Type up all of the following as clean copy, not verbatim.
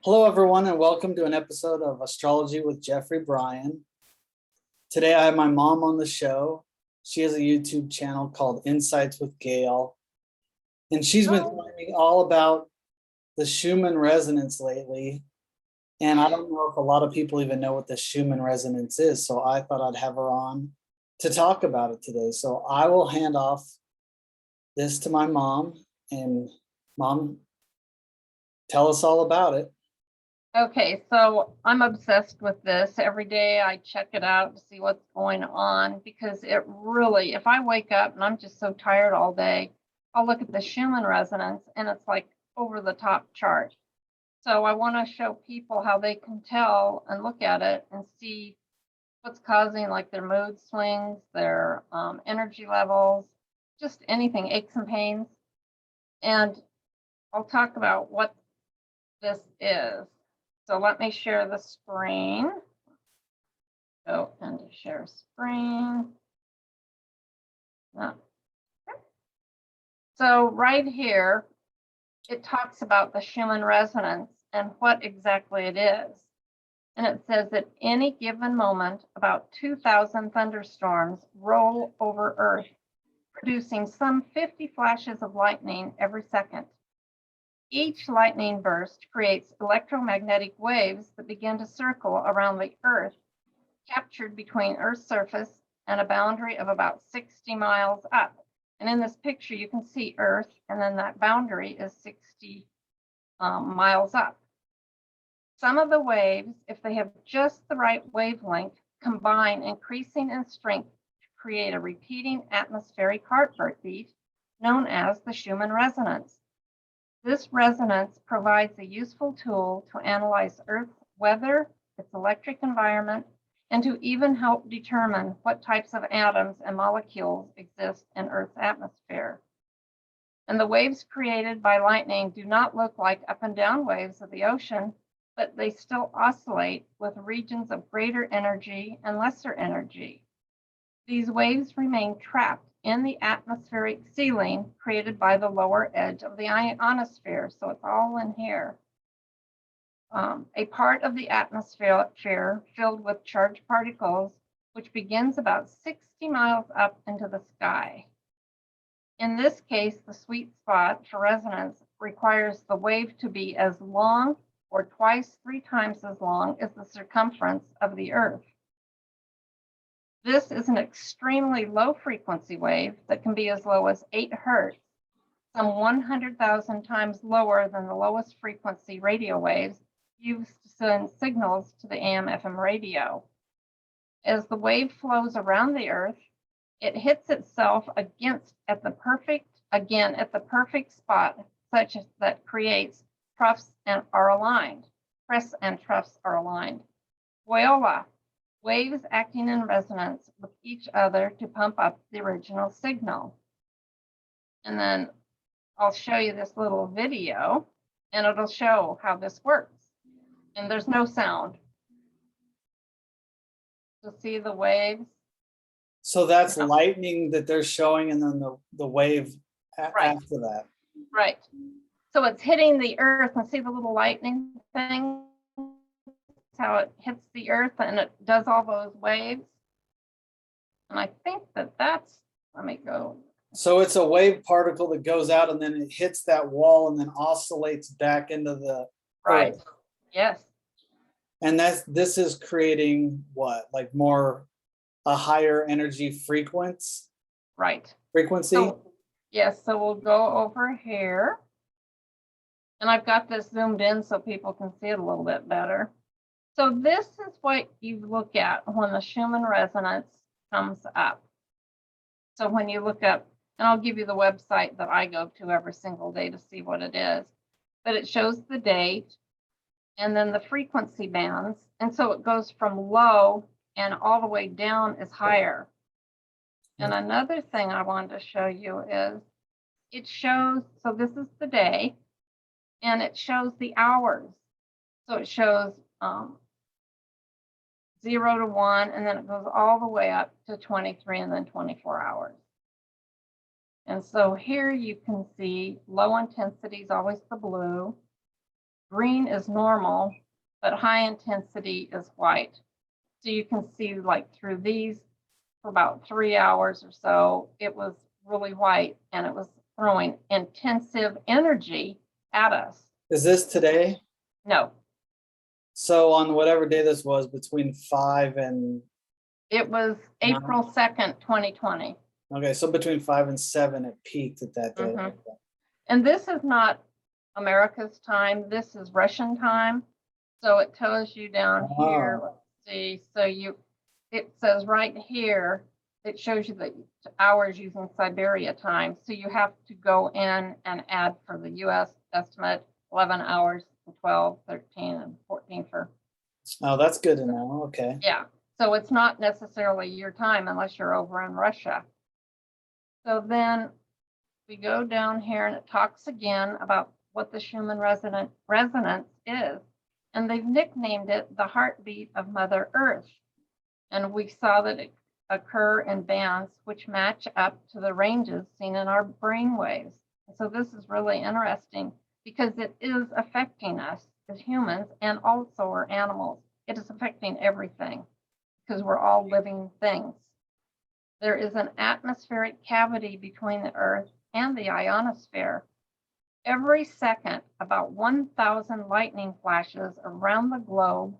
Hello, everyone, and welcome to an episode of Astrology with Jeffrey Brian. Today, I have my mom on the show. She has a YouTube channel called Insights with Gail, and she's been telling me all about the Schumann Resonance lately. And I don't know if a lot of people even know what the Schumann Resonance is, so I thought I'd have her on to talk about it today. So I will hand off this to my mom, and Mom, tell us all about it. Okay, so I'm obsessed with this. Every day I check it out to see what's going on because it really, if I wake up and I'm just so tired all day, I'll look at the Schumann resonance and it's like over the top chart. So I want to show people how they can tell and look at it and see what's causing like their mood swings, their energy levels, just anything, aches and pains. And I'll talk about what this is. So let me share the screen. Go into share screen. So right here, it talks about the Schumann resonance and what exactly it is. And it says at any given moment, about 2,000 thunderstorms roll over Earth, producing some 50 flashes of lightning every second. Each lightning burst creates electromagnetic waves that begin to circle around the Earth, captured between Earth's surface and a boundary of about 60 miles up. And in this picture, you can see Earth, and then that boundary is 60 miles up. Some of the waves, if they have just the right wavelength, combine, increasing in strength to create a repeating atmospheric heartbeat known as the Schumann resonance. This resonance provides a useful tool to analyze Earth's weather, its electric environment, and to even help determine what types of atoms and molecules exist in Earth's atmosphere. And the waves created by lightning do not look like up and down waves of the ocean, but they still oscillate with regions of greater energy and lesser energy. These waves remain trapped in the atmospheric ceiling created by the lower edge of the ionosphere. So it's all in here. A part of the atmosphere filled with charged particles, which begins about 60 miles up into the sky. In this case, the sweet spot for resonance requires the wave to be as long or twice, 3 times as long as the circumference of the Earth. This is an extremely low frequency wave that can be as low as 8 hertz, some 100,000 times lower than the lowest frequency radio waves used to send signals to the AM/FM radio. As the wave flows around the Earth, it hits itself at the perfect spot, such as that creates troughs and are aligned. Crests and troughs are aligned. Voila! Waves acting in resonance with each other to pump up the original signal. And then I'll show you this little video and it'll show how this works. And there's no sound. You'll see the waves. So that's lightning that they're showing, and then the wave after that. Right. So it's hitting the Earth, and see the little lightning thing? How it hits the Earth and it does all those waves. And I think that's, let me go. So it's a wave particle that goes out and then it hits that wall and then oscillates back into the right. Earth. Yes. And this is creating what, like a higher energy frequency? Right. Frequency? So, yes, so we'll go over here. And I've got this zoomed in so people can see it a little bit better. So this is what you look at when the Schumann resonance comes up. So when you look up, and I'll give you the website that I go to every single day to see what it is, but it shows the date and then the frequency bands. And so it goes from low and all the way down is higher. And another thing I wanted to show you is it shows, so this is the day, and it shows the hours. So it shows 0 to 1, and then it goes all the way up to 23 and then 24 hours. And so here you can see low intensity is always the blue, green is normal, but high intensity is white. So you can see like through these for about 3 hours or so, it was really white and it was throwing intensive energy at us. Is this today? No, So on whatever day this was, between 5 and it was April 2nd, 2020. okay, so between 5 and 7, it peaked at that day. Mhm. And this is not America's time. This is Russian time. So it tells you down here, Oh. let's see. So it says right here, it shows you the hours using Siberia time. So you have to go in and add for the US estimate 11 hours, 12, 13, and 14 for. Oh, that's good to know. Okay. Yeah. So it's not necessarily your time unless you're over in Russia. So then we go down here and it talks again about what the Schumann resonance is. And they've nicknamed it the heartbeat of Mother Earth. And we saw that it occur in bands which match up to the ranges seen in our brain waves. So this is really interesting because it is affecting us as humans and also our animals. It is affecting everything because we're all living things. There is an atmospheric cavity between the Earth and the ionosphere. Every second, about 1,000 lightning flashes around the globe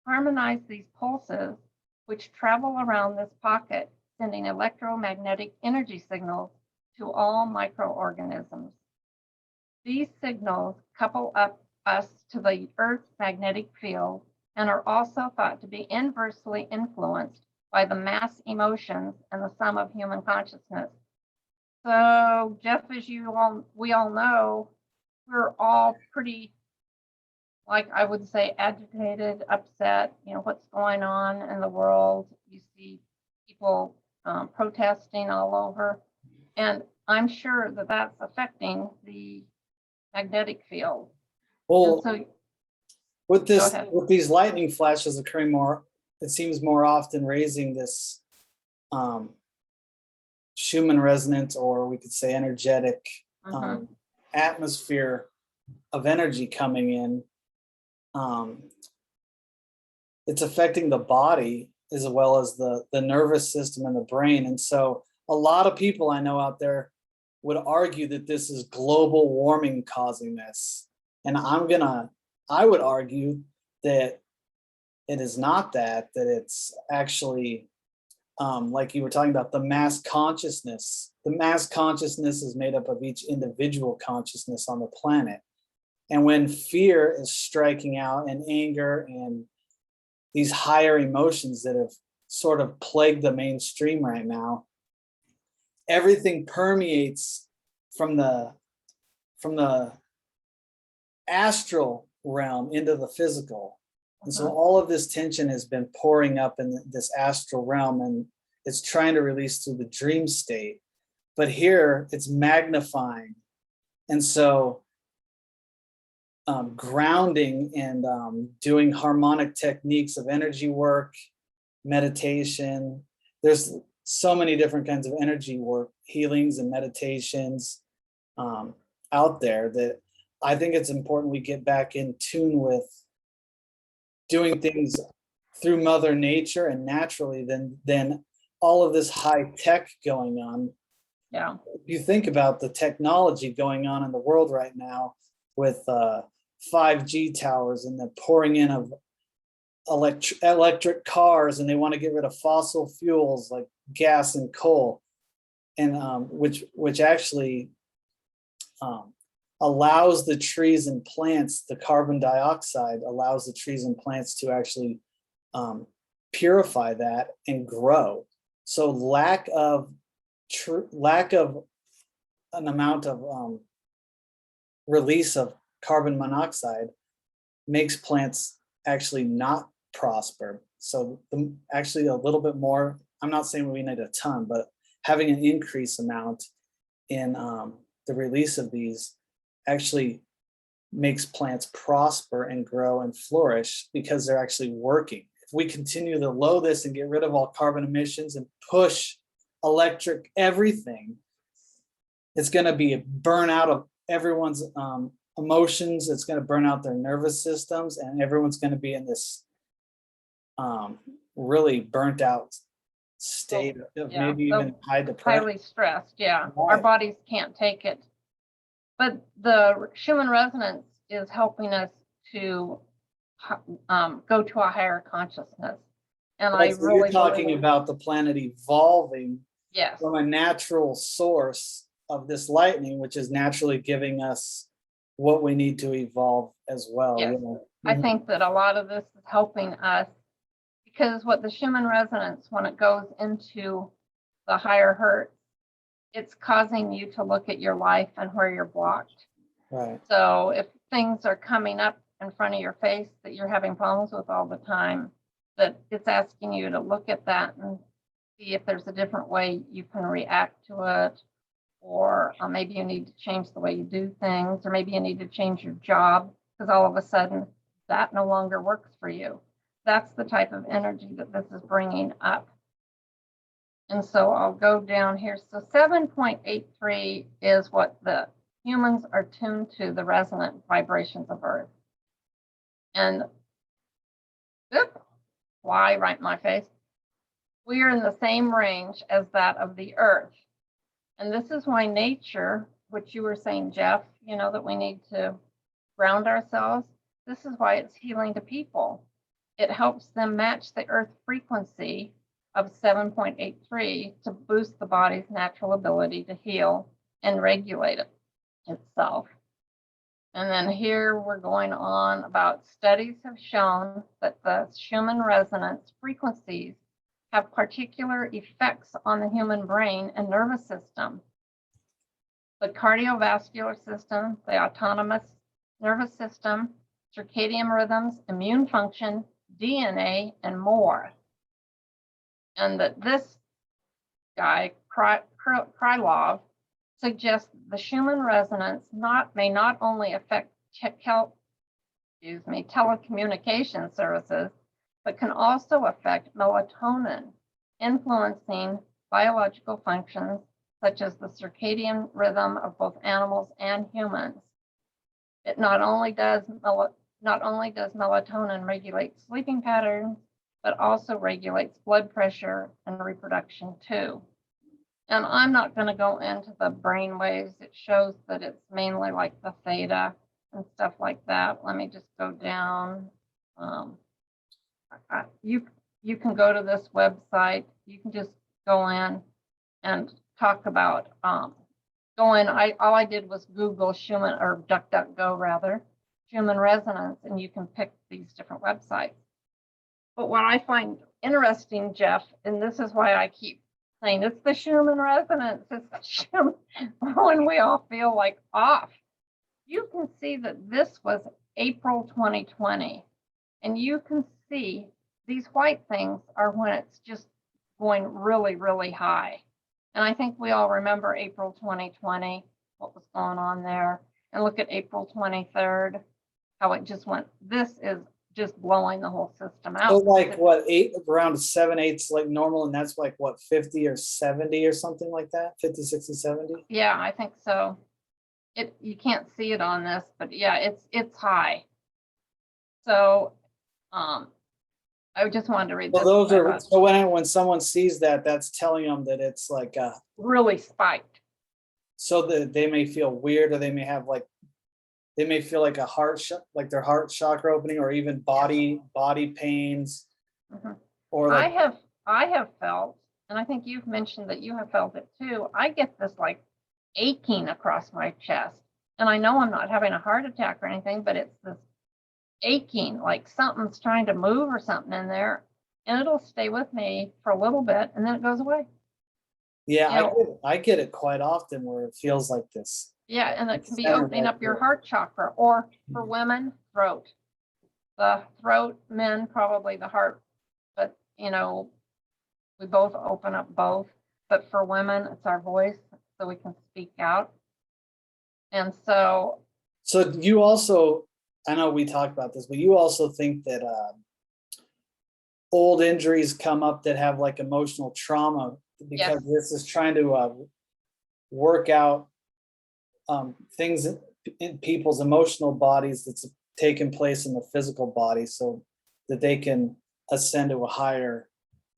harmonize these pulses, which travel around this pocket, sending electromagnetic energy signals to all microorganisms. These signals couple up us to the Earth's magnetic field and are also thought to be inversely influenced by the mass emotions and the sum of human consciousness. So, Jeff, as we all know, we're all pretty, like I would say, agitated, upset. You know what's going on in the world. You see people protesting all over, and I'm sure that that's affecting the magnetic field. Well, so, with these lightning flashes occurring more, it seems more often, raising this Schumann resonance, or we could say energetic atmosphere of energy coming in. It's affecting the body as well as the nervous system and the brain. And so a lot of people I know out there would argue that this is global warming causing this. And I would argue that it is not that it's actually, like you were talking about, the mass consciousness. The mass consciousness is made up of each individual consciousness on the planet. And when fear is striking out, and anger and these higher emotions that have sort of plagued the mainstream right now, everything permeates from the astral realm into the physical. And so all of this tension has been pouring up in this astral realm, and it's trying to release through the dream state. But here it's magnifying. And so grounding and doing harmonic techniques of energy work, meditation. There's so many different kinds of energy work, healings and meditations out there that I think it's important we get back in tune with doing things through Mother Nature and naturally than all of this high tech going on. Yeah. If you think about the technology going on in the world right now with 5G towers and the pouring in of electric cars, and they want to get rid of fossil fuels like gas and coal, and which actually allows the trees and plants, the carbon dioxide allows the trees and plants to actually purify that and grow. So lack of an amount of release of carbon monoxide makes plants actually not prosper. So actually a little bit more, I'm not saying we need a ton, but having an increased amount in the release of these actually makes plants prosper and grow and flourish because they're actually working. If we continue to low this and get rid of all carbon emissions and push electric everything, it's going to be a burnout of everyone's emotions. It's going to burn out their nervous systems, and everyone's going to be in this really burnt out state of yeah, maybe so even high depression. highly stressed. Yeah, our Right. bodies can't take it. But the Schumann resonance is helping us to go to a higher consciousness. And I Right, so you're really talking believe, about the planet evolving yes, from a natural source of this lightning, which is naturally giving us what we need to evolve as well. yes. You know? I think that a lot of this is helping us because what the Schumann resonance, when it goes into the higher hertz, it's causing you to look at your life and where you're blocked. Right. So if things are coming up in front of your face that you're having problems with all the time, that it's asking you to look at that and see if there's a different way you can react to it, or maybe you need to change the way you do things, or maybe you need to change your job because all of a sudden that no longer works for you. That's the type of energy that this is bringing up. And so I'll go down here. So 7.83 is what the humans are tuned to, the resonant vibrations of Earth. And fly right in my face. We are in the same range as that of the Earth. And this is why nature, which you were saying, Jeff, that we need to ground ourselves. This is why it's healing to people. It helps them match the Earth frequency of 7.83 to boost the body's natural ability to heal and regulate itself. And then here we're going on about studies have shown that the Schumann resonance frequencies have particular effects on the human brain and nervous system, the cardiovascular system, the autonomous nervous system, circadian rhythms, immune function, DNA, and more. And that this guy, Krylov, suggests the Schumann resonance may not only affect telecommunication services, but can also affect melatonin, influencing biological functions such as the circadian rhythm of both animals and humans. It not only does melatonin regulate sleeping patterns, but also regulates blood pressure and reproduction too. And I'm not going to go into the brain waves. It shows that it's mainly like the theta and stuff like that. Let me just go down. You can go to this website. You can just go in and talk about all I did was Google Schumann, or DuckDuckGo rather, Schumann resonance, and you can pick these different websites. But what I find interesting, Jeff, and this is why I keep saying it's the Schumann resonance, it's the Schumann, when we all feel like off. You can see that this was April 2020, and you can see these white things are when it's just going really, really high. And I think we all remember April 2020, what was going on there. And look at April 23rd, how it just went. This is just blowing the whole system out. So like what, around 7/8 like normal, and that's like what, 50 or 70 or something like that? 50, 60, 70? Yeah, I think so. You can't see it on this, but yeah, it's high. So I just wanted to read Well, this. those are, so when someone sees that, that's telling them that it's like really spiked. So that they may feel weird, or they may have like, they may feel like a like their heart chakra opening, or even body pains. Mm-hmm. Or like, I have felt, and I think you've mentioned that you have felt it too. I get this like aching across my chest, and I know I'm not having a heart attack or anything, but it's this aching, like something's trying to move or something in there, and it'll stay with me for a little bit, and then it goes away. yeah, I get it quite often where it feels like this. Yeah, and it can be opening up your heart chakra, or for women, throat. The throat, men probably the heart, but we both open up both. But for women, it's our voice, so we can speak out. And so you also, I know we talked about this, but you also think that old injuries come up that have like emotional trauma, because this is trying to work out things in people's emotional bodies that's taken place in the physical body so that they can ascend to a higher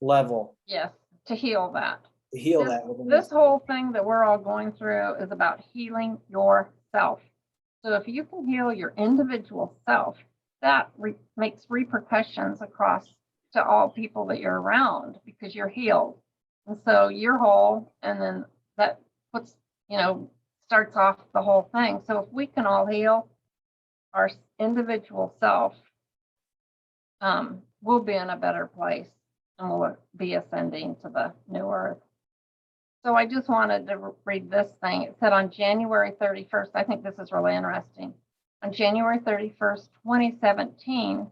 level Yes, to heal that. to heal This, that within this whole thing that we're all going through is about healing yourself. So if you can heal your individual self, that makes repercussions across to all people that you're around because you're healed. And so you're whole, and then that puts, starts off the whole thing. So if we can all heal our individual self, we'll be in a better place and we'll be ascending to the new earth. So I just wanted to read this thing. It said on January 31st, I think this is really interesting. On January 31st, 2017,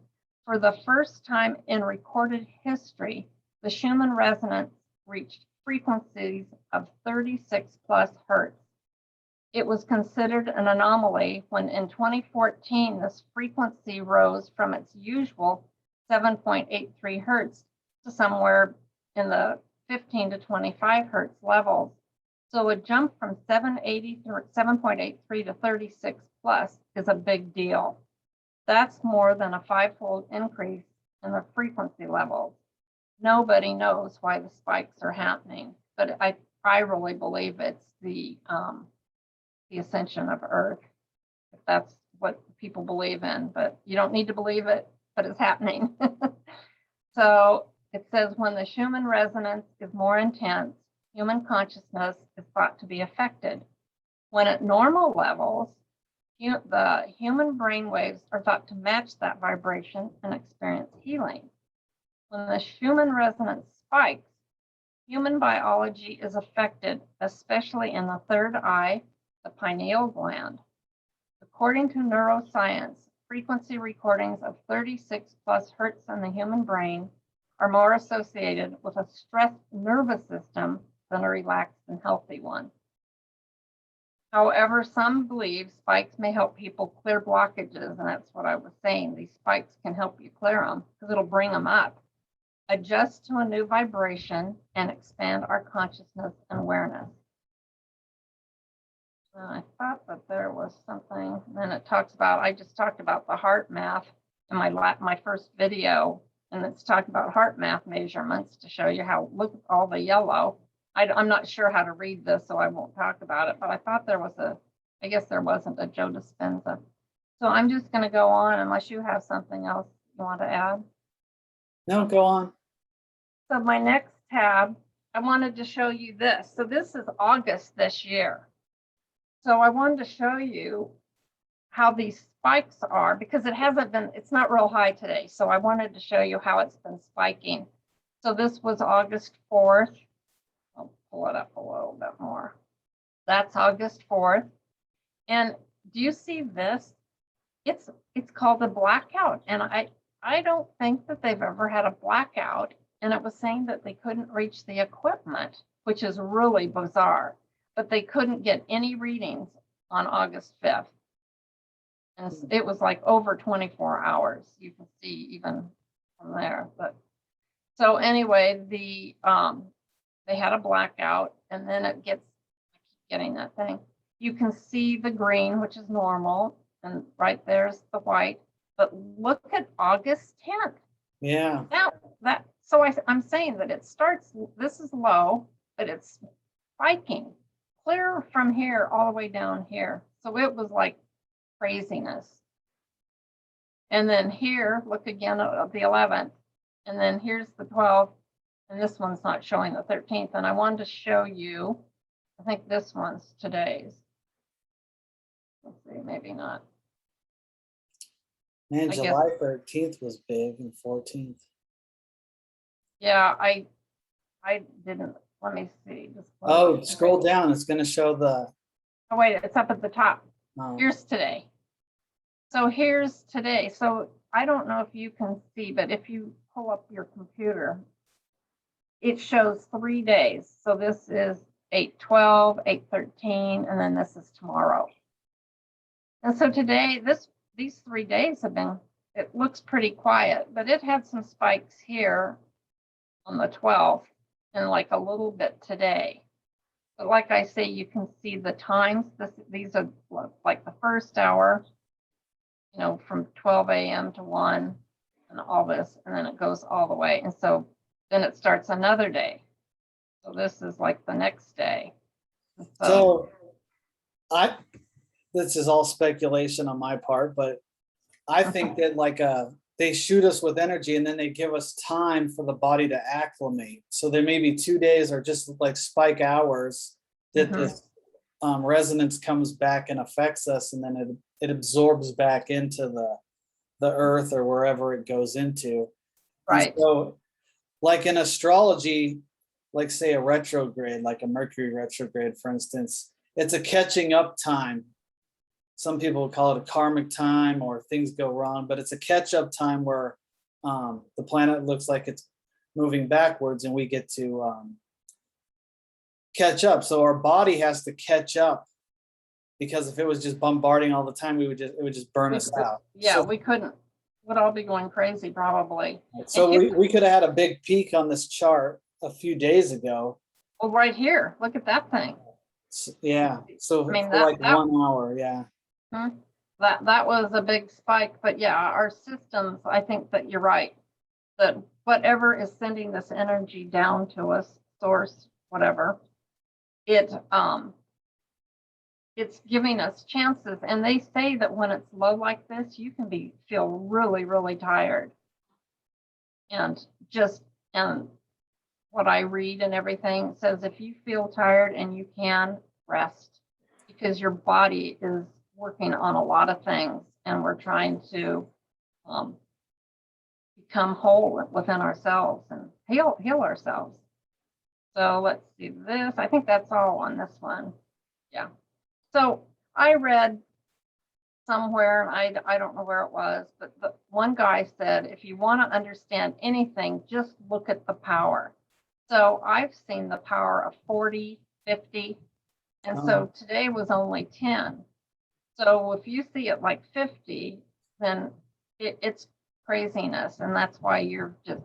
for the first time in recorded history, the Schumann Resonance reached frequencies of 36 plus hertz. It was considered an anomaly when in 2014, this frequency rose from its usual 7.83 hertz to somewhere in the 15 to 25 hertz levels. So a jump from 7.83 to 36 plus is a big deal. That's more than a 5-fold increase in the frequency levels. Nobody knows why the spikes are happening, but I really believe it's the ascension of Earth. If that's what people believe in, but you don't need to believe it, but it's happening. So it says when the Schumann resonance is more intense, human consciousness is thought to be affected. When at normal levels, the human brain waves are thought to match that vibration and experience healing. When the Schumann resonance spikes, human biology is affected, especially in the third eye, the pineal gland. According to neuroscience, frequency recordings of 36 plus hertz in the human brain are more associated with a stressed nervous system than a relaxed and healthy one. However, some believe spikes may help people clear blockages, and that's what I was saying. These spikes can help you clear them because it'll bring them up, adjust to a new vibration, and expand our consciousness and awareness. I thought that there was something, and then it talks about, I just talked about the heart math in my first video, and it's talking about heart math measurements to show you how, look at all the yellow. I'm not sure how to read this, so I won't talk about it, but I thought there was I guess there wasn't a Joe Dispenza. So I'm just going to go on unless you have something else you want to add. No, go on. So my next tab, I wanted to show you this. So this is August this year. So I wanted to show you how these spikes are because it's not real high today. So I wanted to show you how it's been spiking. So this was August 4th. I'll pull it up a little bit more. That's August 4th. And do you see this? It's called a blackout. And I don't think that they've ever had a blackout. And it was saying that they couldn't reach the equipment, which is really bizarre. But they couldn't get any readings on August 5th. And it was like over 24 hours. You can see even from there. But so anyway, they had a blackout, and then I keep getting that thing. You can see the green, which is normal, and right there's the white. But look at August 10th. Yeah. So I'm saying that it starts, this is low, but it's spiking clear from here all the way down here. So it was like craziness. And then here, look again at the 11th, and then here's the 12th, and this one's not showing the 13th. And I wanted to show you, I think this one's today's. Let's see, maybe not. Man, July 13th was big and 14th. Yeah, I didn't. Let me see. Scroll down. It's going to show the. Oh, wait, it's up at the top. Oh. Here's today. So here's today. So I don't know if you can see, but if you pull up your computer, it shows 3 days. So this is 8/12, 8/13, and then this is tomorrow. And so today, these 3 days have been, it looks pretty quiet, but it had some spikes here on the 12th and like a little bit today. But like I say, you can see the times. These are like the first hour, from 12 a.m. to 1 and all this, and then it goes all the way. And so then it starts another day. So this is like the next day. So this is all speculation on my part, but I think that they shoot us with energy and then they give us time for the body to acclimate. So there may be 2 days or just like spike hours that this resonance comes back and affects us, and then it absorbs back into the earth or wherever it goes into. Right. And so like in astrology, like say a retrograde, like a Mercury retrograde, for instance, it's a catching up time. Some people call it a karmic time, or things go wrong, but it's a catch up time where the planet looks like it's moving backwards and we get to catch up. So our body has to catch up, because if it was just bombarding all the time, it would just burn us out. Yeah, so, we couldn't. Would all be going crazy probably. So we could have had a big peak on this chart a few days ago. Well, right here, look at that thing. Yeah. So I mean, for like 1 hour, yeah. That was a big spike, but yeah, our systems, I think that you're right, that whatever is sending this energy down to us, source, whatever, it's giving us chances. And they say that when it's low like this, you can feel really, really tired. And what I read and everything says, if you feel tired and you can, rest, because your body is working on a lot of things, and we're trying to become whole within ourselves and heal ourselves. So let's see this. I think that's all on this one. Yeah. So I read somewhere, and I don't know where it was, but one guy said, if you want to understand anything, just look at the power. So I've seen the power of 40, 50, and so today was only 10. So if you see it like 50, then it's craziness, and that's why you're just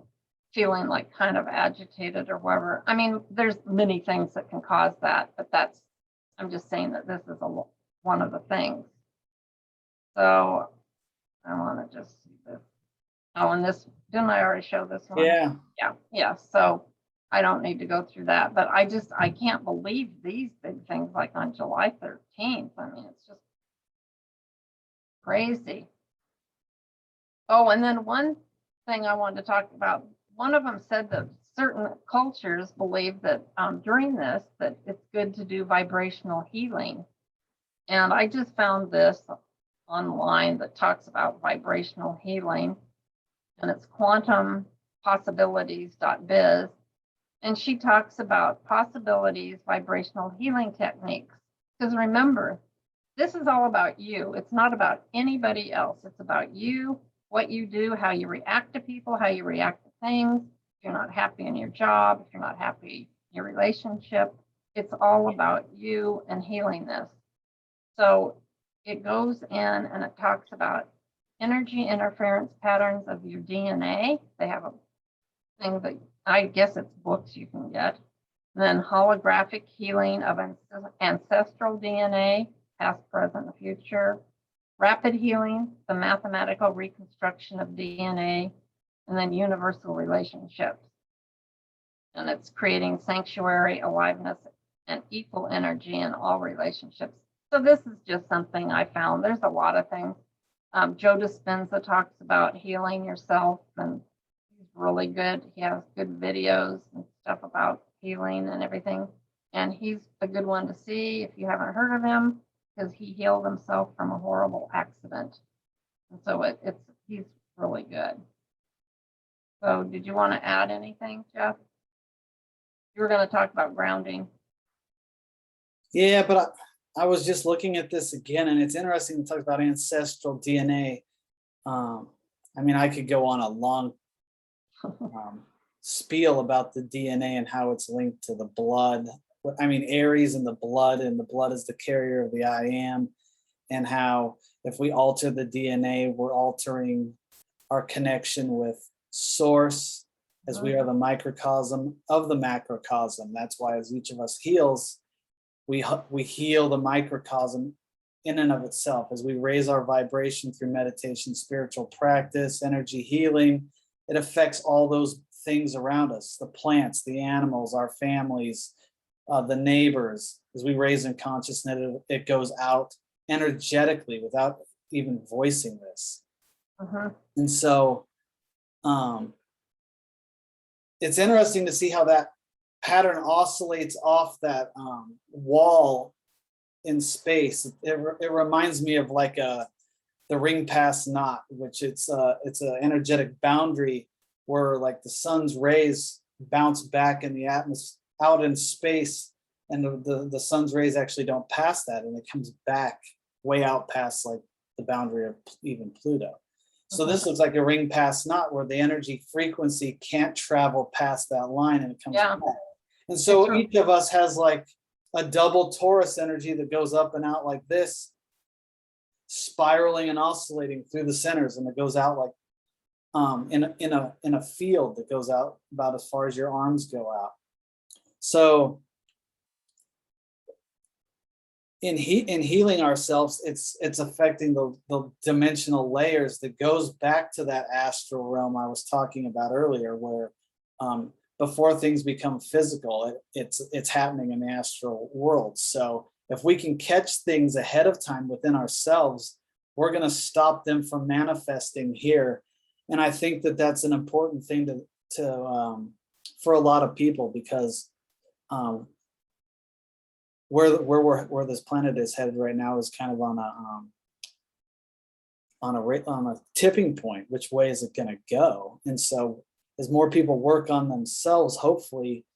feeling like kind of agitated or whatever. I mean, there's many things that can cause that, but I'm just saying that this is one of the things. So I want to just see this. Oh, and this, didn't I already show this one? Yeah. Yeah. So I don't need to go through that, but I can't believe these big things like on July 13th. I mean, it's just crazy. Oh, and then one thing I wanted to talk about, one of them said that certain cultures believe that during this, that it's good to do vibrational healing. And I just found this online that talks about vibrational healing, and it's quantumpossibilities.biz. And she talks about possibilities, vibrational healing techniques. Because remember, this is all about you. It's not about anybody else. It's about you, what you do, how you react to people, how you react to things. If you're not happy in your job, if you're not happy in your relationship, it's all about you and healing this. So it goes in and it talks about energy interference patterns of your DNA. They have a thing that I guess it's books you can get. And then holographic healing of ancestral DNA, past, present, and future. Rapid healing, the mathematical reconstruction of DNA, and then universal relationships. And it's creating sanctuary, aliveness, and equal energy in all relationships. So this is just something I found. There's a lot of things. Joe Dispenza talks about healing yourself, and he's really good. He has good videos and stuff about healing and everything. And he's a good one to see if you haven't heard of him, because he healed himself from a horrible accident. And so he's really good. So did you want to add anything, Jeff? You were going to talk about grounding. Yeah, but I was just looking at this again, and it's interesting to talk about ancestral DNA. I mean, I could go on a long spiel about the DNA and how it's linked to the blood. I mean, Aries in the blood, and the blood is the carrier of the I am, and how if we alter the DNA, we're altering our connection with source, as we are the microcosm of the macrocosm. That's why as each of us heals, we heal the microcosm in and of itself as we raise our vibration through meditation, spiritual practice, energy healing. It affects all those things around us, the plants, the animals, our families, the neighbors. As we raise in consciousness, it goes out energetically without even voicing this. And so it's interesting to see how that pattern oscillates off that wall in space. It reminds me of like the ring pass knot, which it's an energetic boundary where like the sun's rays bounce back in the atmosphere out in space, and the sun's rays actually don't pass that, and it comes back way out past like the boundary of even Pluto. So this looks like a ring pass knot where the energy frequency can't travel past that line, and it comes back. And so each of us has like a double torus energy that goes up and out like this, spiraling and oscillating through the centers, and it goes out like in a field that goes out about as far as your arms go out. So in healing ourselves, it's affecting the dimensional layers that goes back to that astral realm I was talking about earlier, where before things become physical, it's happening in the astral world. So if we can catch things ahead of time within ourselves, we're going to stop them from manifesting here. And I think that that's an important thing to for a lot of people, because where this planet is headed right now is kind of on a tipping point. Which way is it going to go? And so as more people work on themselves, hopefully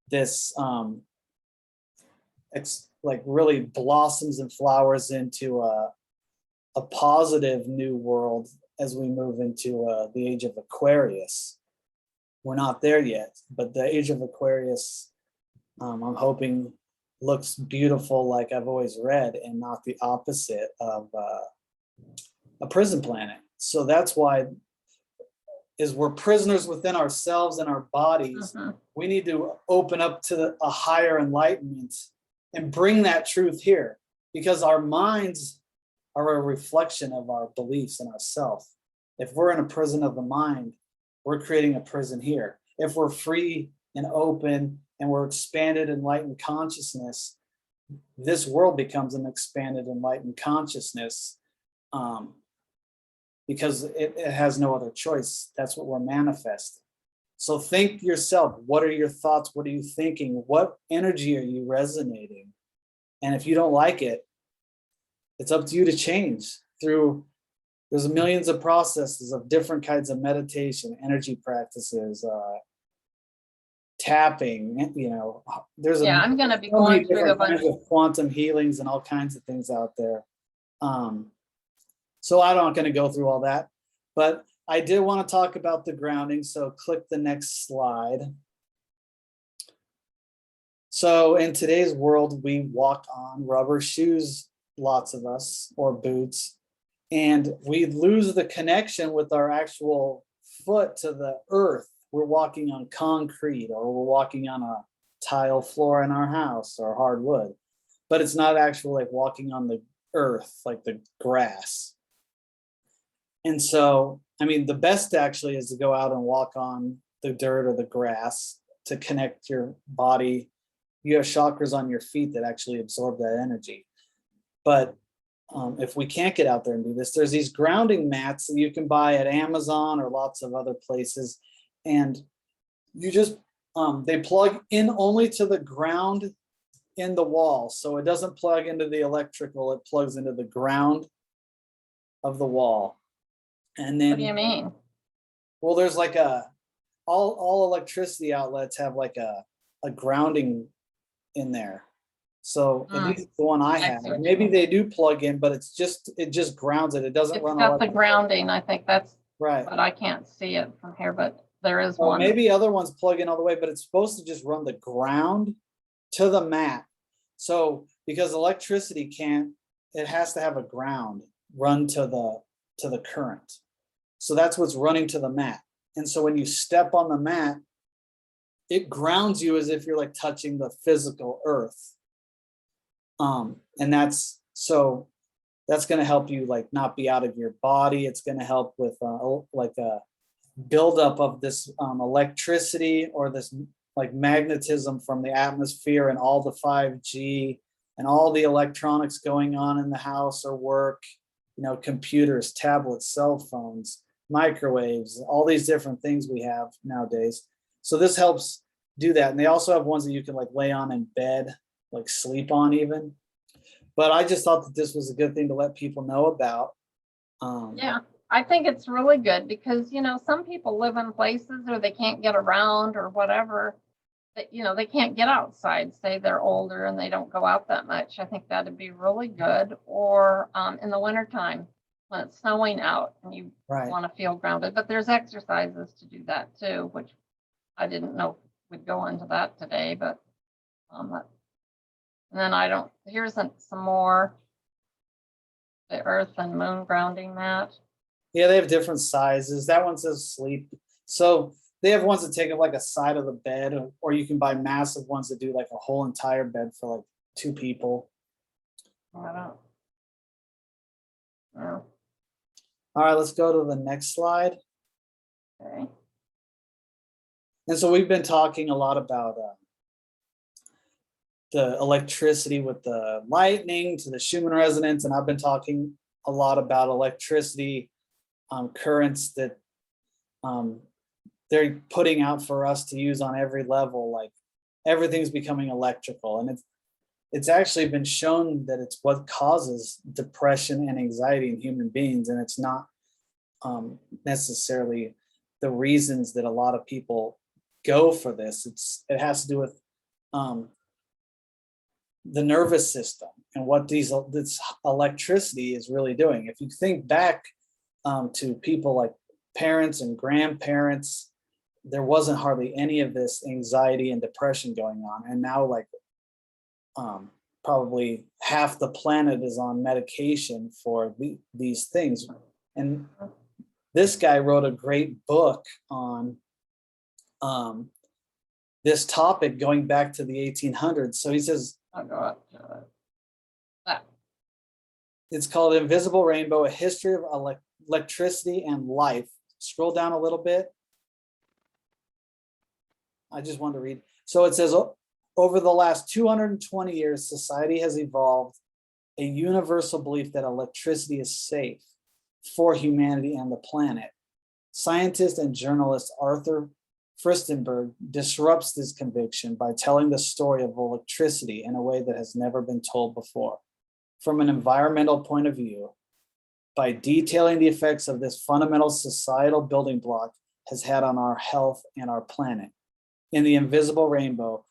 this like really blossoms and flowers into a positive new world as we move into the age of Aquarius. We're not there yet, but the age of Aquarius, I'm hoping, looks beautiful like I've always read, and not the opposite of a prison planet. So that's why is we're prisoners within ourselves and our bodies. We need to open up to a higher enlightenment and bring that truth here, because our minds are a reflection of our beliefs in ourselves. If we're in a prison of the mind, we're creating a prison here. If we're free and open and we're expanded enlightened consciousness, this world becomes an expanded enlightened consciousness, because it has no other choice. That's what we're manifesting. So think yourself, what are your thoughts? What are you thinking? What energy are you resonating? And if you don't like it, it's up to you to change through. There's millions of processes of different kinds of meditation, energy practices, tapping, there's I'm going to be going through a bunch of quantum healings and all kinds of things out there. So I'm not going to go through all that, but I did want to talk about the grounding. So click the next slide. So in today's world, we walk on rubber shoes, lots of us, or boots, and we lose the connection with our actual foot to the earth. We're walking on concrete, or we're walking on a tile floor in our house, or hardwood, but it's not actually like walking on the earth, like the grass. And so, I mean, the best actually is to go out and walk on the dirt or the grass to connect your body. You have chakras on your feet that actually absorb that energy. But if we can't get out there and do this, there's these grounding mats that you can buy at Amazon or lots of other places. And you just, they plug in only to the ground in the wall. So it doesn't plug into the electrical, it plugs into the ground of the wall. And then, what do you mean? Well, there's like all electricity outlets have like a grounding in there. So at least the one I have, maybe they do plug in, but it just grounds it. It doesn't run. It's got the grounding. I think that's right. But I can't see it from here, but there is one. Maybe other ones plug in all the way, but it's supposed to just run the ground to the mat. So because electricity it has to have a ground run to the current. So that's what's running to the mat. And so when you step on the mat, it grounds you as if you're like touching the physical earth. And that's going to help you like not be out of your body. It's going to help with like a buildup of this electricity or this like magnetism from the atmosphere and all the 5G and all the electronics going on in the house or work, computers, tablets, cell phones, microwaves, all these different things we have nowadays. So this helps do that. And they also have ones that you can like lay on in bed, like sleep on even. But I just thought that this was a good thing to let people know about. Yeah, I think it's really good because, some people live in places or they can't get around or whatever. That, they can't get outside, say they're older and they don't go out that much. I think that'd be really good. Or in the wintertime when it's snowing out and you want to feel grounded. But there's exercises to do that too, which I didn't know we'd go into that today. But and then here's some more, the earth and moon grounding mat. Yeah, they have different sizes. That one says sleep. So they have ones that take up like a side of the bed, or you can buy massive ones that do like a whole entire bed for like 2 people. I don't know. All right, let's go to the next slide. Okay. And so we've been talking a lot about the electricity with the lightning to the Schumann resonance, and I've been talking a lot about electricity currents that they're putting out for us to use on every level. Like everything's becoming electrical, and it's actually been shown that it's what causes depression and anxiety in human beings, and it's not necessarily the reasons that a lot of people go for this. It has to do with the nervous system and what this electricity is really doing. If you think back to people like parents and grandparents, there wasn't hardly any of this anxiety and depression going on. And now like probably half the planet is on medication for these things. And this guy wrote a great book on this topic going back to the 1800s. So he says, it's called Invisible Rainbow, A History of Electricity and Life. Scroll down a little bit. I just wanted to read. So it says, over the last 220 years, society has evolved a universal belief that electricity is safe for humanity and the planet. Scientist and journalist Arthur Furstenberg disrupts this conviction by telling the story of electricity in a way that has never been told before. From an environmental point of view, by detailing the effects of this fundamental societal building block has had on our health and our planet. In The Invisible Rainbow,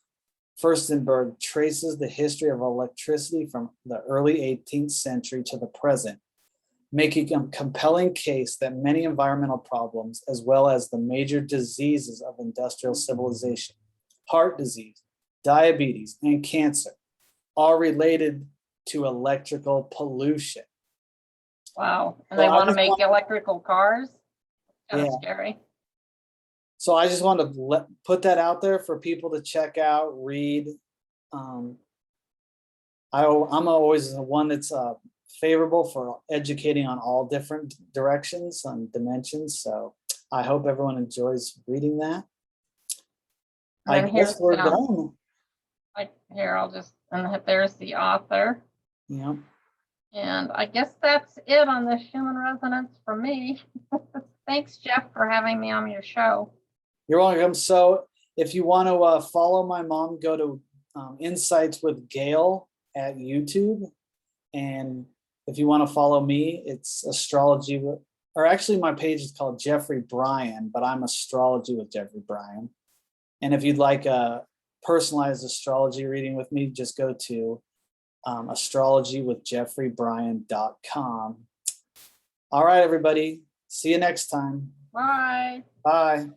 Furstenberg traces the history of electricity from the early 18th century to the present, making a compelling case that many environmental problems, as well as the major diseases of industrial civilization, heart disease, diabetes, and cancer, are related to electrical pollution. Wow. And they want to make electrical cars? Kind of scary. So I just wanted to put that out there for people to check out, read. I'm always the one that's favorable for educating on all different directions and dimensions. So I hope everyone enjoys reading that. I guess we're done. There's the author. Yeah. And I guess that's it on the Schumann Resonance from me. Thanks, Jeff, for having me on your show. You're welcome. So if you want to follow my mom, go to Insights with Gail at YouTube. And if you want to follow me, it's astrology, or actually my page is called Jeffrey Brian, but I'm Astrology with Jeffrey Brian. And if you'd like a personalized astrology reading with me, just go to astrologywithjeffreybrian.com. All right, everybody. See you next time. Bye. Bye.